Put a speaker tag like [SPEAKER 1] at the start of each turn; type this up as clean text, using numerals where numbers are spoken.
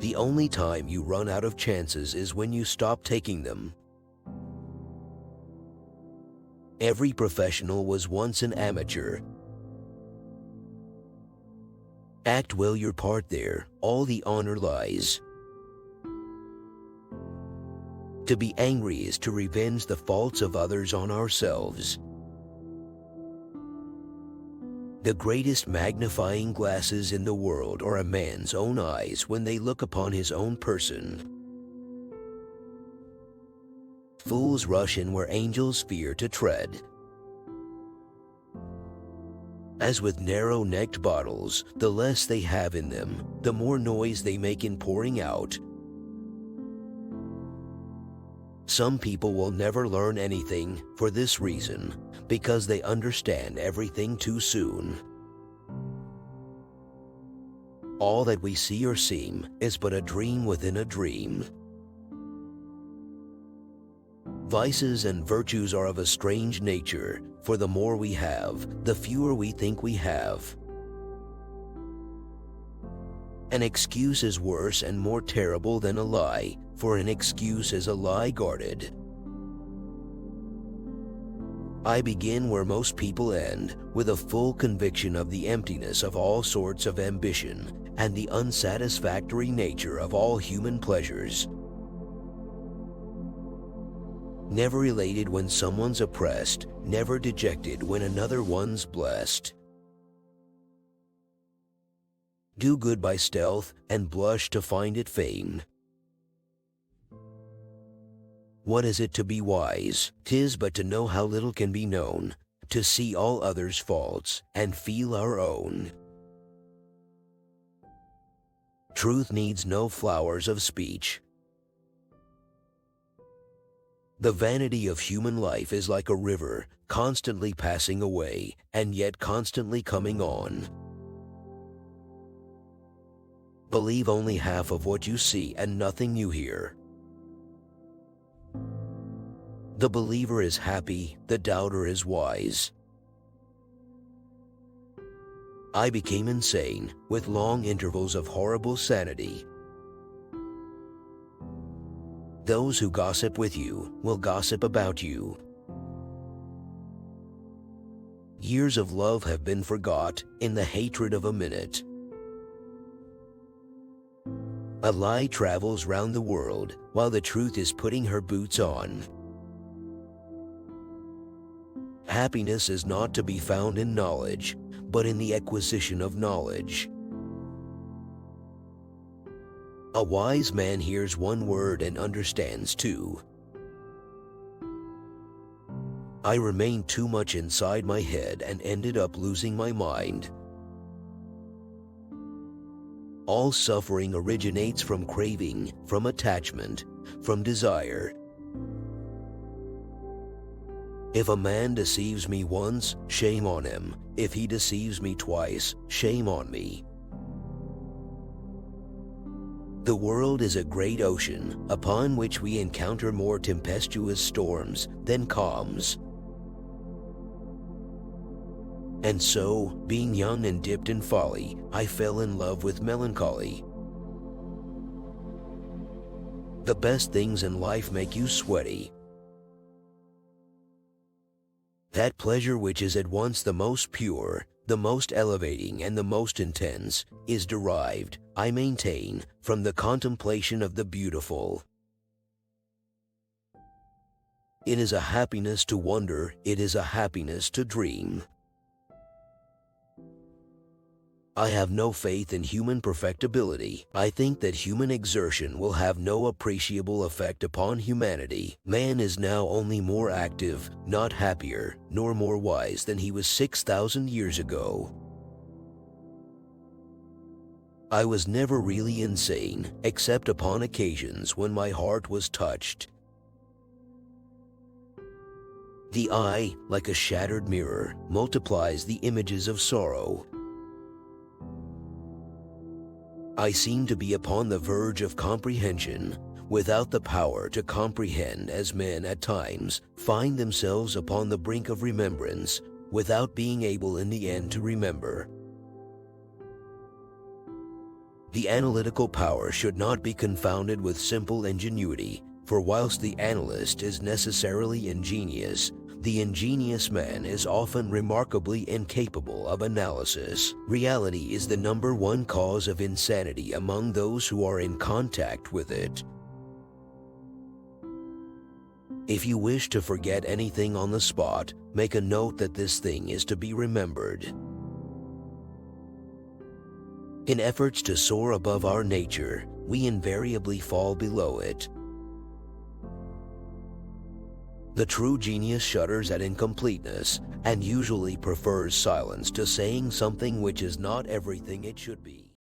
[SPEAKER 1] The only time you run out of chances is when you stop taking them. Every professional was once an amateur. Act well your part there, all the honor lies. To be angry is to revenge the faults of others on ourselves. The greatest magnifying glasses in the world are a man's own eyes when they look upon his own person. Fools rush in where angels fear to tread. As with narrow-necked bottles, the less they have in them, the more noise they make in pouring out. Some people will never learn anything for this reason, because they understand everything too soon. All that we see or seem is but a dream within a dream. Vices and virtues are of a strange nature, for the more we have, the fewer we think we have. An excuse is worse and more terrible than a lie, for an excuse is a lie guarded. I begin where most people end, with a full conviction of the emptiness of all sorts of ambition and the unsatisfactory nature of all human pleasures. Never elated when someone's oppressed, never dejected when another one's blessed. Do good by stealth and blush to find it fame. What is it to be wise? 'Tis but to know how little can be known, to see all others' faults and feel our own. Truth needs no flowers of speech. The vanity of human life is like a river, constantly passing away, and yet constantly coming on. Believe only half of what you see and nothing you hear. The believer is happy, the doubter is wise. I became insane, with long intervals of horrible sanity. Those who gossip with you will gossip about you. Years of love have been forgot in the hatred of a minute. A lie travels round the world while the truth is putting her boots on. Happiness is not to be found in knowledge, but in the acquisition of knowledge. A wise man hears one word and understands two. I remained too much inside my head and ended up losing my mind. All suffering originates from craving, from attachment, from desire. If a man deceives me once, shame on him. If he deceives me twice, shame on me. The world is a great ocean upon which we encounter more tempestuous storms than calms. And so, being young and dipped in folly, I fell in love with melancholy. The best things in life make you sweaty. That pleasure which is at once the most pure, the most elevating, and the most intense, is derived, I maintain, from the contemplation of the beautiful. It is a happiness to wonder, it is a happiness to dream. I have no faith in human perfectibility. I think that human exertion will have no appreciable effect upon humanity. Man is now only more active, not happier, nor more wise than he was 6,000 years ago. I was never really insane, except upon occasions when my heart was touched. The eye, like a shattered mirror, multiplies the images of sorrow. I seem to be upon the verge of comprehension, without the power to comprehend, as men at times find themselves upon the brink of remembrance, without being able in the end to remember. The analytical power should not be confounded with simple ingenuity, for whilst the analyst is necessarily ingenious, the ingenious man is often remarkably incapable of analysis. Reality is the number one cause of insanity among those who are in contact with it. If you wish to forget anything on the spot, make a note that this thing is to be remembered. In efforts to soar above our nature, we invariably fall below it. The true genius shudders at incompleteness and usually prefers silence to saying something which is not everything it should be.